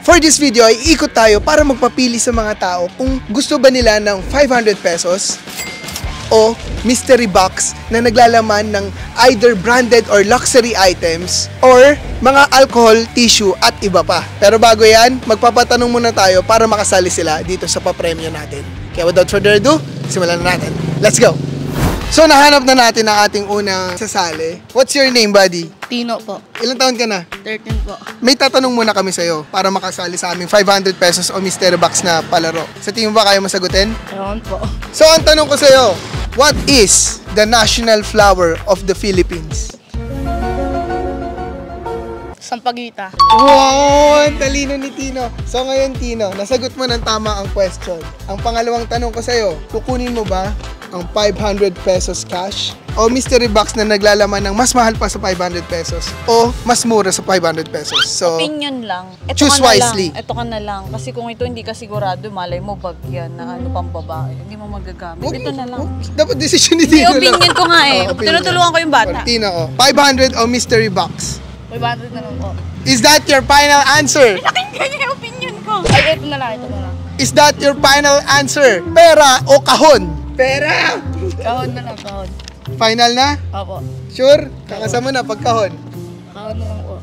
For this video ay ikot tayo para magpapili sa mga tao kung gusto ba nila ng 500 pesos o mystery box na naglalaman ng either branded or luxury items or mga alcohol, tissue at iba pa. Pero bago yan, magpapatanong muna tayo para makasali sila dito sa papremyo natin. Kaya without further ado, simulan na natin. Let's go! So nahanap na natin ang ating unang sasali. What's your name, buddy? Tino po. Ilang taon ka na? 13 po. May tatanong muna kami sa'yo para makasali sa aming 500 pesos o mystery box na palaro. Sa tingin mo ba kaya masagutin? Ewan po. So ang tanong ko sa'yo, what is the national flower of the Philippines? Sampagita. Wow! Ang talino ni Tino. So ngayon, Tino, nasagot mo ng tama ang question. Ang pangalawang tanong ko sa'yo, kukunin mo ba ang 500 pesos cash o mystery box na naglalaman ng mas mahal pa sa 500 pesos o mas mura sa 500 pesos? So, opinion lang. Choose wisely. Ito ka na lang. Kasi kung ito hindi ka sigurado, malay mo bag yan na ano pang babae. Hindi mo magagamit. Ito na lang. Dapat decision ni Hindi, Tino lang. opinion ko nga eh. Opinion. Tinutulungan ko yung bata. Tino, 500 o mystery box? 500 na lang po. Is that your final answer? Pakinggan niya yung opinion ko. Ay, ito na lang, ito na lang. Is that your final answer? Pera o kahon? Pera! Kahon na lang, kahon. Final na? Opo. Sure? Kakasama na pag kahon. Kahon na lang po.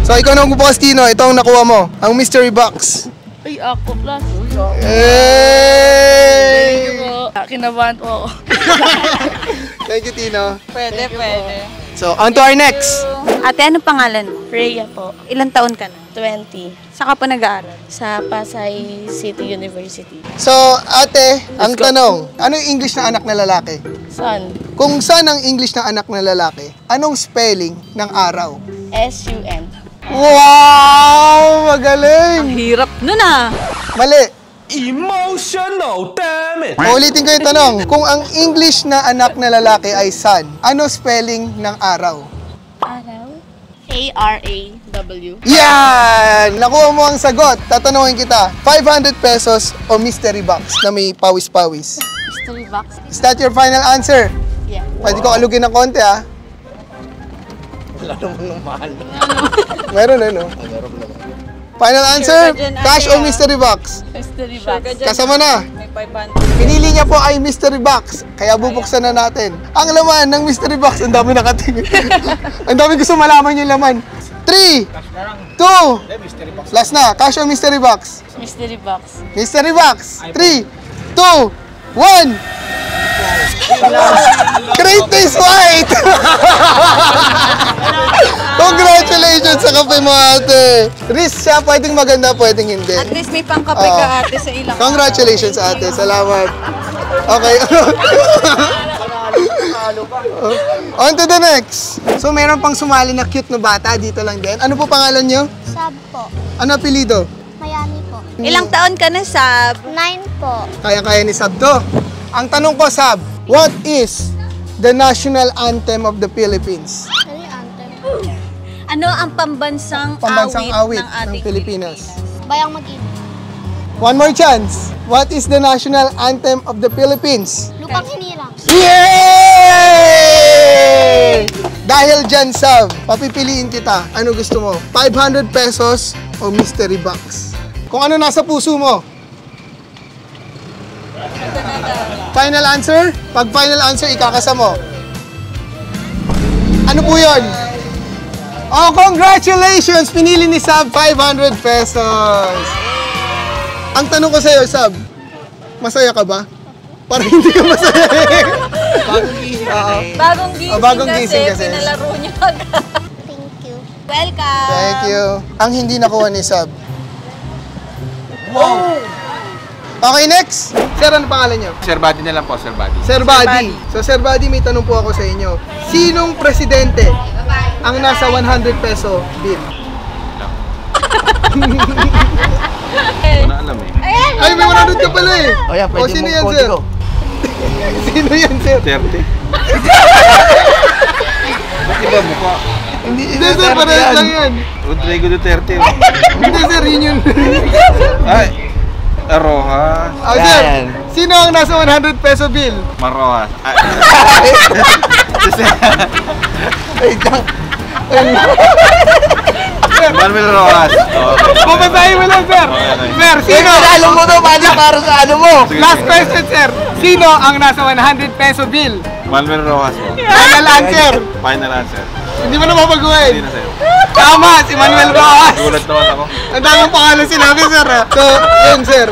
So ikaw na magbubukas, Tino. Ito ang nakuha mo. Ang mystery box. Ay, ako plus. Hey! Thank you po. Kinabahan po ako. Thank you, Tino. Pwede, pwede. So, on to our next. Ate, anong pangalan mo? Freya po. Ilang taon ka na? 20. Saan ka pa nag-aaral? Sa Pasay City University. So, ate, ang tanong, ano yung English na anak na lalaki? Sun. Kung saan ang English na anak na lalaki, anong spelling ng araw? S-U-N. Wow! Magaling! Hirap nun ah. Mali. Emotional, damn it! Ulitin ko yung tanong. Kung ang English na anak na lalaki ay sun, ano spelling ng araw? Araw? A-R-A-W. Yan! Nakuha mo ang sagot. Tatanungin kita, 500 pesos o mystery box na may pawis-pawis? Mystery box. Is that your final answer? Yeah. Pwede ko alugin ng konti, ha? Wala naman ng mahal. Meron, ano? Final answer? ka dyan, Cash ate, o mystery box? Mystery Sure ka box. dyan. Kasama na. May 500. Pinili niya po ay mystery box. Kaya bubuksan na natin. Ang laman ng mystery box, ang dami nakatingin. Ang dami gusto malaman yung laman. 3, 2, last na. Cash o mystery box? Mystery box. Mystery box. 3, 2, 1. Great is white! Congratulations sa kape mo, ate. Riz siya, pwedeng maganda, pwedeng hindi. At least may pangkape ka ate sa ilang. Congratulations, ate. Salamat. Okay. On to the next. So, meron pang sumali na cute na bata dito lang din. Ano po pangalan niyo? Sab po. Ano apelido? Mayani po. Ilang taon ka na, Sab? 9 po. Kaya-kaya ni Sab to. Ang tanong ko, Sab, what is the national anthem of the Philippines? Ano yung anthem? Ano ang pambansang, Pambansang awit ng ng ating Pilipinas. Bayang mag-ibig. One more chance. What is the national anthem of the Philippines? Lupang hinirang. Yay! Dahil dyan, Sab, papipiliin kita. Ano gusto mo? 500 pesos o mystery box? Kung ano nasa puso mo. Final answer? Pag final answer, ikakasa mo. Ano po yun? Oh, congratulations! Pinili ni Sab 500 pesos. Ang tanong ko sa'yo, Sab, masaya ka ba? Parang hindi ka masaya eh. Bagong gising kasi. Pinalaro niya agad. Thank you. Welcome! Thank you. Ang hindi nakuha ni Sab. Wow! Okay, next. Sir, ano pangalan niyo? Sir Buddy na lang po, Sir Buddy. Sir Buddy. So, Sir Buddy, may tanong po ako sa inyo. Sinong presidente ang nasa 100 peso bill? Hindi ko na alam eh. Ay, may 100 ka pala eh. Oh, yeah, pwede sino mo yan, konti sir? ko. Sino yan, sir? 30. Ba't iba mukha? Hindi, sir, parehas lang yan. Rodrigo Duterte. Hindi, sir, yun yun. Ay, Rojas. Ah, sir, Yan. sino ang nasa 100 peso bill? Marojas. Wait lang. Manuel Rojas. Oh. babasahin mo lang, sir. Sir, sino? Regalo mo to para sa ano mo. Last question, sir. Sino ang nasa 100 peso bill? Manuel Rojas po. Final answer. Final answer. Hindi mo na mabaguhin. Hindi na sir. Tama, si Manuel Rojas. Gulat naman ako. Ang daming pangalan sinabi, sir. So, yun, sir.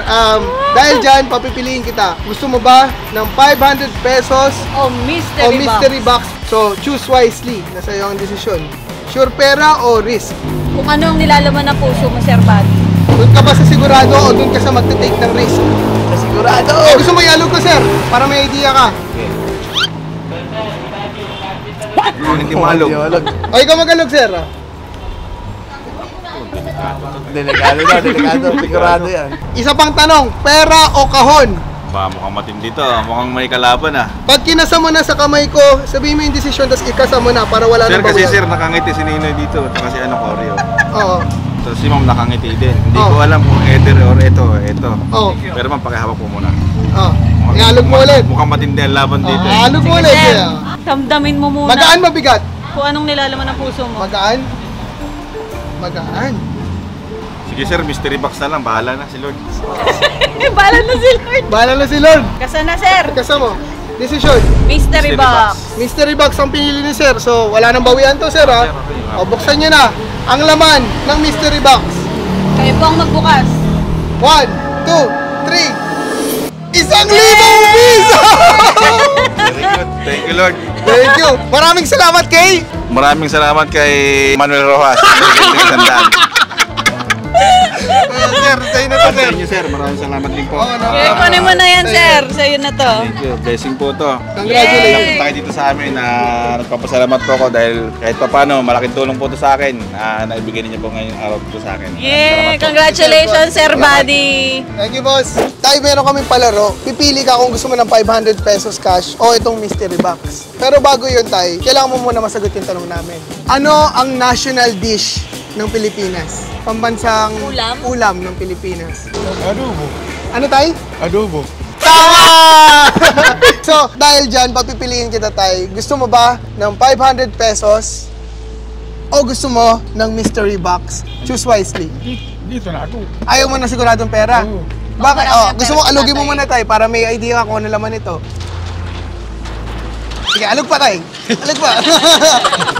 Dahil dyan, papipiliin kita. Gusto mo ba ng 500 pesos Oh, o mystery, mystery box? So, choose wisely. Nasa iyo ang desisyon. Sure pera o risk? Kung ano ang nilalaman ng puso mo, Sir Buddy. Doon ka ba sa sigurado o doon ka sa magte-take ng risk? Sigurado. Gusto mo ialog ko, sir? Para may idea ka. Hindi malog. O, ikaw mag-alog, sir. Delikado. Sigurado yan. Isa pang tanong, pera o kahon? Ba, mukhang matindi to. Mukhang may kalaban ah. Pag kinasa mo na sa kamay ko, sabihin mo yung desisyon, tapos ikasa mo na para wala Sir, nang kasi bawian. sir, nakangiti si Ninoy dito. Kasi ano, Oreo. Oo. Tapos si ma'am nakangiti din. Hindi Oh. ko alam kung either or ito. Oo. Pero ma'am, pakihawak po muna. Oo. Ialog mo ulit. Mukhang matindi ang laban dito. eh. Ialog mo ulit. Sir, Sir. damdamin mo muna Magaan, mabigat? kung anong nilalaman ng puso mo. Magaan? Magaan. Sige sir, mystery box na lang. Bahala na si Lord. Bala na si Lord. Bahala na si Lord. Kasa na, Sir. Ikasa mo. Desisyon. Mystery Mystery box. Mystery box ang pinili ni sir. So, wala nang bawian to, sir, ha? O, buksan nyo na. Ang laman ng mystery box. Kayo po ang magbukas. 1, 2, 3. 1,000 piso! Very good. Thank you Lord. Thank you. Maraming salamat kay... Maraming salamat kay Manuel Rojas. Sandaan. Sir, sa'yo na to, At sa sir. inyo sir, maraming salamat din po. Oo, no. Okay, kunin mo na yan, Sir. Sa'yo na to. Thank you. Blessing po to. Congratulations. Napunta kayo dito sa amin na nagpapasalamat po ako dahil kahit pa paano, malaking tulong po to sa akin na naibigay niyo po ngayong araw po sa akin. Yay! Salamat po. Congratulations, Sir Buddy. Thank you, boss. Tayo, meron kaming palaro. Pipili ka kung gusto mo ng 500 pesos cash o itong mystery box. Pero bago yun, Tay, kailangan mo muna masagot yung tanong namin. Ano ang national dish ng Pilipinas? Pambansang ulam ng Pilipinas. Adobo. Ano, Tay? Adobo. Tama! So, dahil dyan, papipiliin kita, Tay. Gusto mo ba ng 500 pesos o gusto mo ng mystery box? Choose wisely. Dito na ako. Ayaw mo na siguradong pera? Oo. Bakit? Marami Oh, ang gusto pera mo sa alugin mo tatay. muna, Tay, para may idea ka kung ano laman ito. Sige, alug pa, Tay. Alug pa.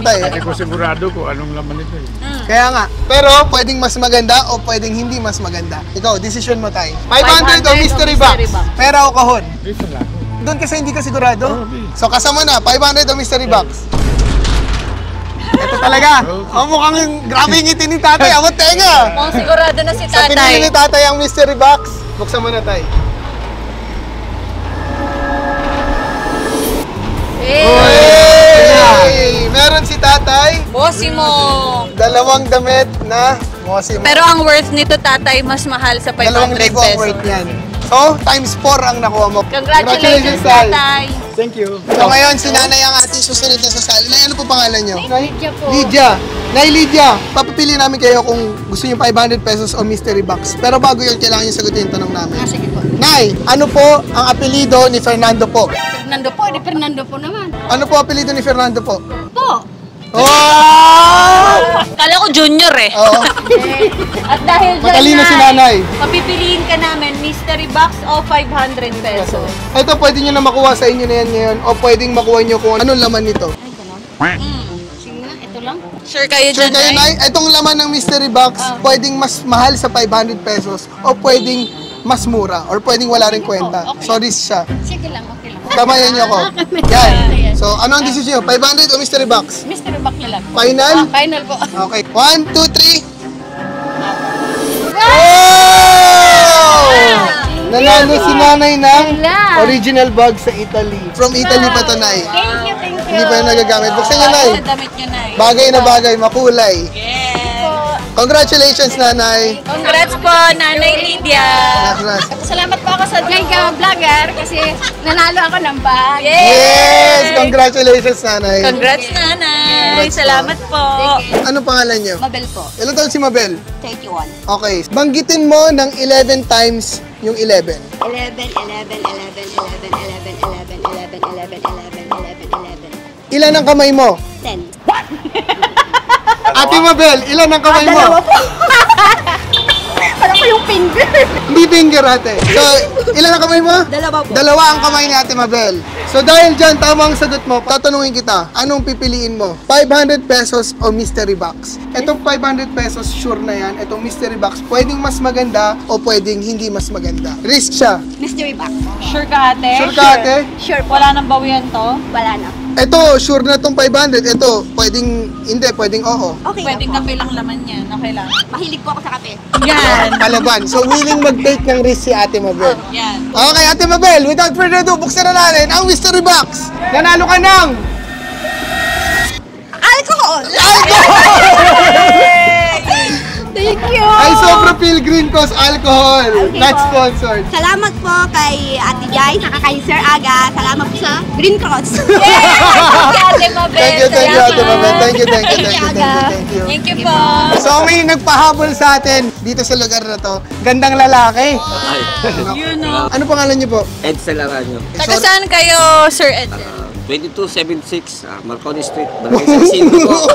Tay, Hindi ko sigurado kung anong laman ito eh. kaya nga. Pero, pwedeng mas maganda o pwedeng hindi mas maganda. Ikaw, decision mo, Tay. 500 o mystery box? Pera o kahon? Dito na ako. Doon kasi hindi ka sigurado. Okay. So, kasama na. 500 o mystery box? Ito talaga. Oh, mukhang yung grabe yung ngiti ni tatay. Awat tenga. Mukhang sigurado na si Sa pinili ni Tatay. tatay ang mystery box. Buksan mo na, Tay. Hey! Meron si tatay. Bossy mo. Dalawang damit na Mossimo. Pero ang worth nito, Tatay, mas mahal sa 500 2,000 ang pesos. worth yan. So, times 4 ang nakuha mo. Congratulations, Tay. Tatay. Thank you. So ngayon, si Nanay ang ating susunod na sasali. Nay, ano po pangalan niyo? Lydia po. Lydia. Nay Lydia, papapili namin kayo kung gusto niyo 500 pesos o mystery box. Pero bago yun, kailangan niyo sagutin yung tanong namin. Ah, sige po. Nay, ano po ang apelido ni Fernando po? Fernando po, di Fernando po naman. Ano po apelido ni Fernando po? Po. Oh! Kala ko junior eh. Oo. At dahil dyan, Matalino si Nanay. papipiliin ka namin, mystery box o 500 pesos. Ito, pwede nyo na makuha sa inyo na yan ngayon o pwedeng makuha nyo kung anong laman nito. Ay, gano'n. Sige nga, ito lang. Sure kayo Sure dyan, kayo, Nay? Nay? Itong laman ng mystery box, pwedeng mas mahal sa 500 pesos o pwedeng mas mura or pwedeng wala rin kwenta. Okay. Sorry siya. Sige lang, okay lang. Tamayan niyo ako. Yan. So, ano ang decision nyo? 500 o mystery box? Mystery box na lang. Final? Final po. Okay. 1, 2, 3. Oh! Nanalo si Nanay ng Wala. original bag sa Italy. From Italy pa to, Nay. Thank you, thank you. Hindi pa yung nagagamit. Buksan niyo, Nay. Sa damit nyo, Nay. Bagay na bagay, makulay. Yes. Congratulations, Nanay. Congrats po, Nanay Lydia. Nakras. Salamat po ako sa Kay ka vlogger kasi nanalo ako ng bag. Yes! Congratulations, Nanay. Congrats, Nanay. Congrats po. Salamat po. Ano pangalan niyo? Mabel po. Ilan taon si Mabel? 31. Okay. Banggitin mo ng 11 times yung 11. 11, 11, 11, 11, 11, 11, 11, 11, 11, 11, 11. Ilan ang kamay mo? 10. Ate Mabel, ilan ang kamay mo? Hindi finger, ate. So, ilan ang kamay mo? Dalawa po. Dalawa ang kamay ni Ate Mabel. So, dahil dyan, tama ang sagot mo, tatanungin kita, anong pipiliin mo? 500 pesos o mystery box? Itong 500 pesos, sure na yan. Itong mystery box, pwedeng mas maganda o pwedeng hindi mas maganda. Risk siya. Mystery box. Sure ka, ate? Sure ka, ate? Sure po. Wala nang bawian to? Wala na. Ito, sure na itong 500. Ito, pwedeng hindi, pwedeng oo. Okay Pwedeng na po. kape lang laman yan. Okay lang. Mahilig po ako sa kape. Yan. Palaban. So, willing mag-take ng risk si Ate Mabel. Yan. Okay, Ate Mabel, without further ado, buksan na natin ang mystery box. Nanalo ka ng Alcohol! Thank you! Isopropyl Green Cross Alcohol. Okay Not po. sponsored. Salamat po kay Ate Jai, saka kay Sir Aga. Salamat po sa Green Cross. Ate Mabel. Thank you, Ate Mabel. Thank you. Aga. Thank you po. So, may nagpahabol sa atin dito sa lugar na to. Gandang lalaki. You know. Ano pangalan niyo po? Ed Salaranyo. Taga saan kayo, Sir Ed? 2276 Marconi Street, Barangay San Isidro po.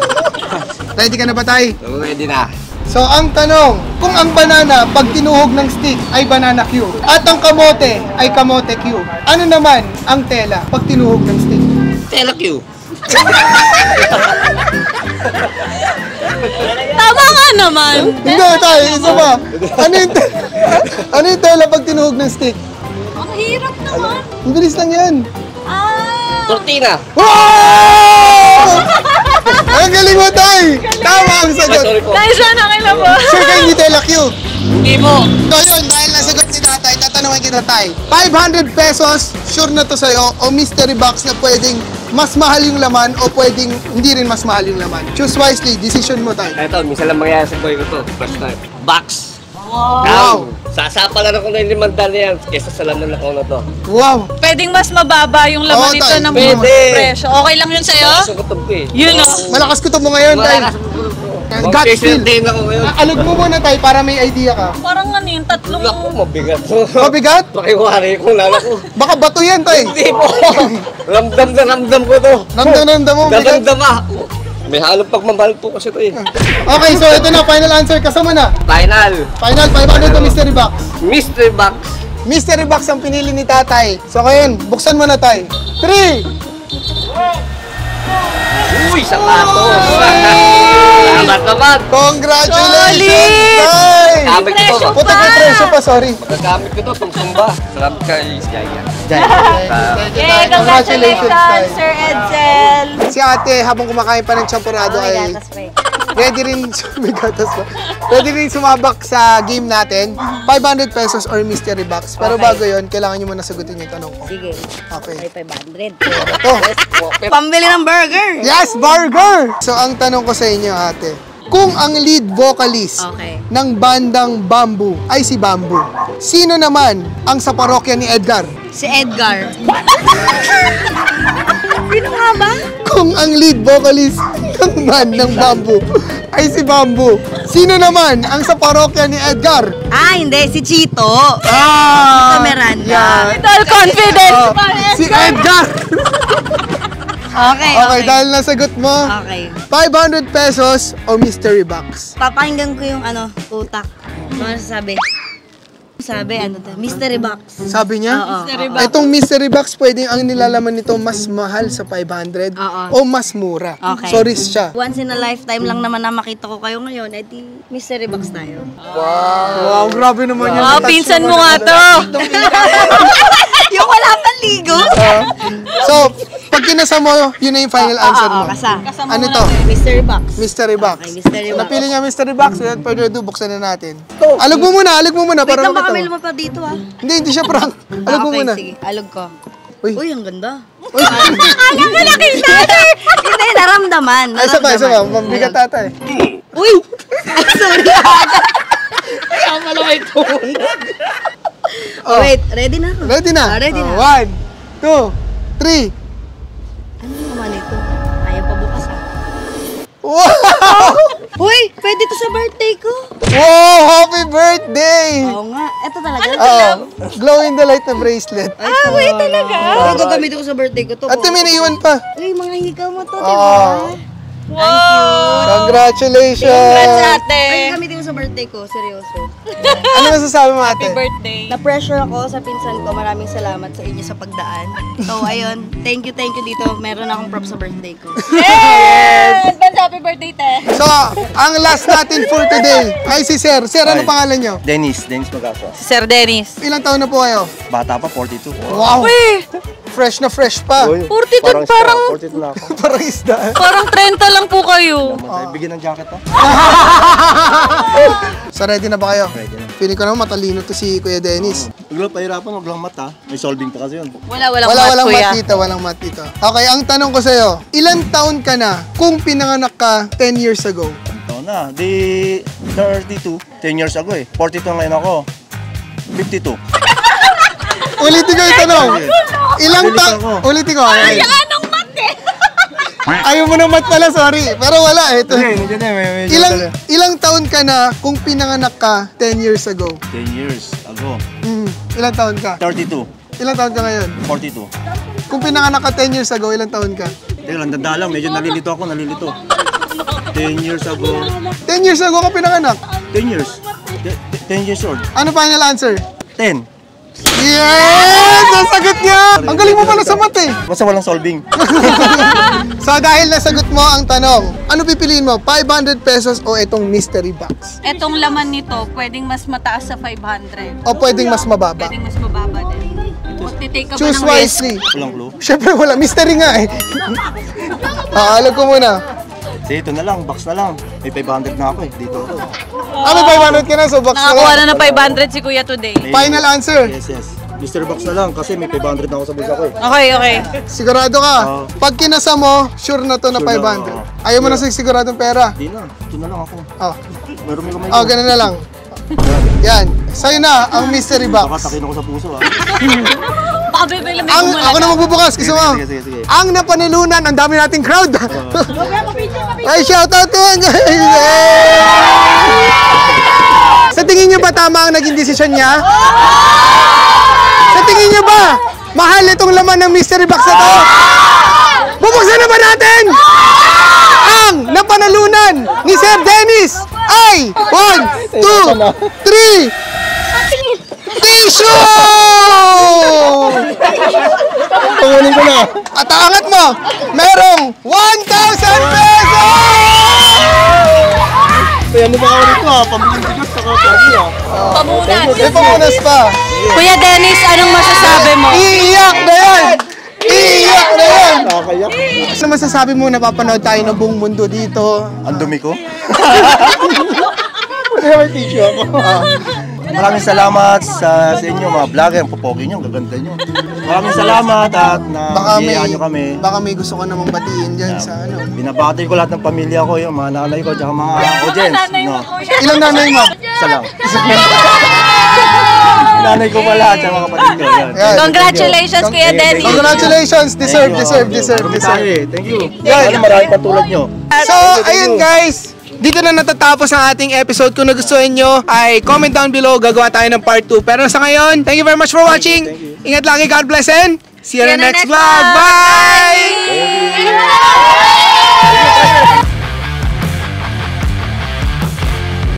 Ready ka na ba, tay? So, ready na. So, ang tanong, kung ang banana pag tinuhog ng stick ay banana Q at ang kamote ay kamote Q, ano naman ang tela pag tinuhog ng stick? Tela Q. Tama nga naman. Hindi, tay, isa pa. Ano yung tela pag tinuhog ng stick? Ang hirap naman. Ang bilis lang yan. Cortina. Wow! Ang galing mo, tay! Tama ang sagot. Sorry po. Dahil siya nakila po. Sure kayo hindi tela Q. Hindi mo. So yun, dahil nasagot si tatay, tatanungin kita, tay. 500 pesos, sure na to sa'yo, o mystery box na pwedeng mas mahal yung laman o pwedeng hindi rin mas mahal yung laman. Choose wisely, decision mo, tay. Ito, minsan lang mangyayari sa boy ko to. First time. Box. Wow! Sasapalan ako ng 500 yan kesa sa laman na ko na to. Wow! Pwedeng mas mababa yung Oo, laman nito tay. ng Pwede. presyo. Okay lang yun sa'yo? Sugutob ko eh. Yun o. Malakas ko to mo ngayon, tay. Gut feel. din ako ngayon. Alog mo muna, tay, para may idea ka. Parang ano yung tatlong... Naku, mabigat. Mabigat? Pakiwari ko, lala ko. Baka bato yan, tay. Hindi po. Ramdam na ramdam ko to. Ramdam mo, bigat. Damdama. May halong pagmamahal po kasi to eh. Okay, so ito na, final answer. Kasama na. Final. Final, 500 to mystery box. Mystery box. Mystery box ang pinili ni tatay. So ngayon, buksan mo na, tay. 3! Uy, sapatos. Salamat naman. Congratulations, tay! Gamit ko to. Puti ko presyo pa, sorry. Magagamit ko to, pang sumba. Salamat kay Jaya. Thank you, tay. Congratulations, tay. Sir Edsel. Si ate, habang kumakain pa ng champurado ay ready rin, may gatas pa. Ready rin sumabak sa game natin. 500 pesos or mystery box. Pero bago yon, kailangan nyo muna sagutin yung tanong ko. Sige. Okay. Ay, 500. Ito. Pambili ng burger. Yes, burger! So, ang tanong ko sa inyo, ate. Kung ang lead vocalist Okay. ng bandang Bamboo ay si Bamboo, sino naman ang sa parokya ni Edgar? Si Edgar. Sino nga ba? Kung ang lead vocalist ng bandang Bamboo ay si Bamboo, sino naman ang sa parokya ni Edgar? Ah, hindi. Si Chito. Ah! Chito Miranda. Yan. Total confidence. Oh, si Edgar! Okay, Okay, dahil nasagot mo, Okay. 500 pesos o mystery box. Papakinggan ko yung utak. Ano sasabi? Sabi, mystery box. Sabi niya, Oo. itong mystery box, pwedeng ang nilalaman nito mas mahal sa 500 Oo. o mas mura. Okay. So, risk siya. Once in a lifetime lang naman na makita ko kayo ngayon, edi mystery box tayo. Wow, grabe naman yun. Wow, pinsan mo nga to. Yung wala pang ligo? So, pag kinasa mo, yun na yung final answer mo. Kasa. Ano to? Mystery box. Mystery box. Okay, mystery So, box. napili niya mystery box. Without further ado, buksan na natin. Alog mo muna. Wait Para lang, baka makita may mo. lumapad dito ah. Hindi siya prank. Alog mo Okay, muna. sige. Alog ko. Uy. Uy, ang ganda. Uy. Alam mo na Hindi, naramdaman. Ay, isa pa. Mabigat ata eh. Uy! Ay, sorry. Oh. Wait, ready na ako. Ready na? Ready na. 1, 2, 3. Ano naman ito? Ayaw pa bukas ah. Wow! Uy, pwede to sa birthday ko. Wow! Happy birthday! Oo nga. Ito talaga. Oh, glow in the light na bracelet. wait talaga. Pero gagamitin ko sa birthday ko to. At may naiwan pa. Uy, mga higaw mo to, di Oo. ba? Wow! Congratulations! Congrats, ate! Ay, gamitin ko sa birthday ko, seryoso. Ano masasabi mo, ate? Happy birthday! Na-pressure ako sa pinsan ko. Maraming salamat sa inyo sa pagdaan. So, ayun. Thank you dito. Meron akong prop sa birthday ko. Yes! Advance happy birthday, te! So, ang last natin for today ay si Sir. Sir, ano pangalan nyo? Dennis Magaswa. Si Sir Dennis. Ilang taon na po kayo? Bata pa, 42. Wow! Uy! Fresh na fresh pa. 42 parang... 42 na ako. Parang isda. Parang 30 lang po kayo. Bigyan ng jacket to. So, ready na ba kayo? Ready na. Feeling ko naman matalino to si Kuya Dennis. Huwag lang pahirapan, huwag lang mata. May solving pa kasi yun. Walang Walang kuya. mat dito, walang mat dito. Okay, ang tanong ko sa'yo, ilang taon ka na kung pinanganak ka 10 years ago? Ito na. Di 32. 10 years ago eh. 42 ngayon ako. 52. Ulitin ko yung tanong. Ilang taon? Ulitin ko. Ay, Anong mat eh? ayaw mo ng mat pala, sorry. Pero wala, ito. Hindi na, may Ilang taon ka na kung pinanganak ka 10 years ago? 10 years ago. Ilang taon ka? 32. Ilang taon ka ngayon? 42. Kung pinanganak ka 10 years ago, ilang taon ka? Teka lang, danda lang. Medyo nalilito ako, nalilito. 10 years ago. 10 years ago ka pinanganak? 10 years. 10 years old. Ano final answer? 10. Yes! Nasagot niya! Ang galing mo pala sa mat eh. Basta walang solving. So dahil nasagot mo ang tanong, ano pipiliin mo? 500 pesos o itong mystery box? Etong laman nito, pwedeng mas mataas sa 500. O pwedeng mas mababa? Pwedeng mas mababa din. Magtitake ka ba Choose ng risk? wisely. Walang clue. Siyempre wala, mystery nga eh. Alam ko muna. Sige, ito na lang. Box na lang. May 500 na ako eh. Dito ako. Ano 500 ka na? So box na Nakakuha lang. na ng 500 si Kuya today. Final answer. Yes. Mystery box na lang kasi may 500 na ako sa bulsa ko eh. Okay. Sigurado ka? Oo. Pag kinasa mo, sure na to na Sure na, 500. oo. Ayaw mo na sa siguradong pera. Di na. Ito na lang ako. Oh, Meron may kamay oh ganun na lang. Yan. Sa'yo na ang mystery box. Nakatakin ako sa puso ah. Baka bibili may Ang, ako na magbubukas. Gusto mo? Sige. Ang napanilunan, ang dami nating crowd. Ay, shoutout to mga guys. Sa tingin nyo ba tama ang naging desisyon niya? Sa tingin nyo ba mahal itong laman ng mystery box na to? Bubuksan na ba natin? Ang napanalunan ni Sir Dennis ay 1, 2, 3 tissue! Pangunin ko na. At aangat mo, merong 1,000 pesos! Kaya ano ba ako rito ah? Pamilin bigat sa kapagi ah. pamunas. May pamunas pa. Kuya Dennis, anong masasabi mo? Iiyak na yan! Iiyak na yan! Nakakayak. Ano masasabi mo napapanood tayo ng buong mundo dito? Ang dumi ko. May tissue ako. Maraming salamat sa inyo mga vlogger. Ang popogi nyo, ang gaganda nyo. Maraming salamat at nabiyayaan nyo kami. Baka may gusto ko namang batiin dyan sa ano. Binabati ko lahat ng pamilya ko, yung mga nanay ko, tsaka mga audience. No? Ilang nanay mo? Isa lang. Nanay ko pala, tsaka mga kapatid ko. Yan. Yan. Congratulations, Kuya Dennis. Congratulations! Deserve. Marami tayo eh. Thank you. Yan. Marami pang tulad nyo. So, ayun guys. Dito na natatapos ang ating episode. Kung nagustuhan nyo, ay comment down below. Gagawa tayo ng part 2. Pero sa ngayon, thank you very much for watching. Ingat lagi. God bless and see you in the next vlog. Bye!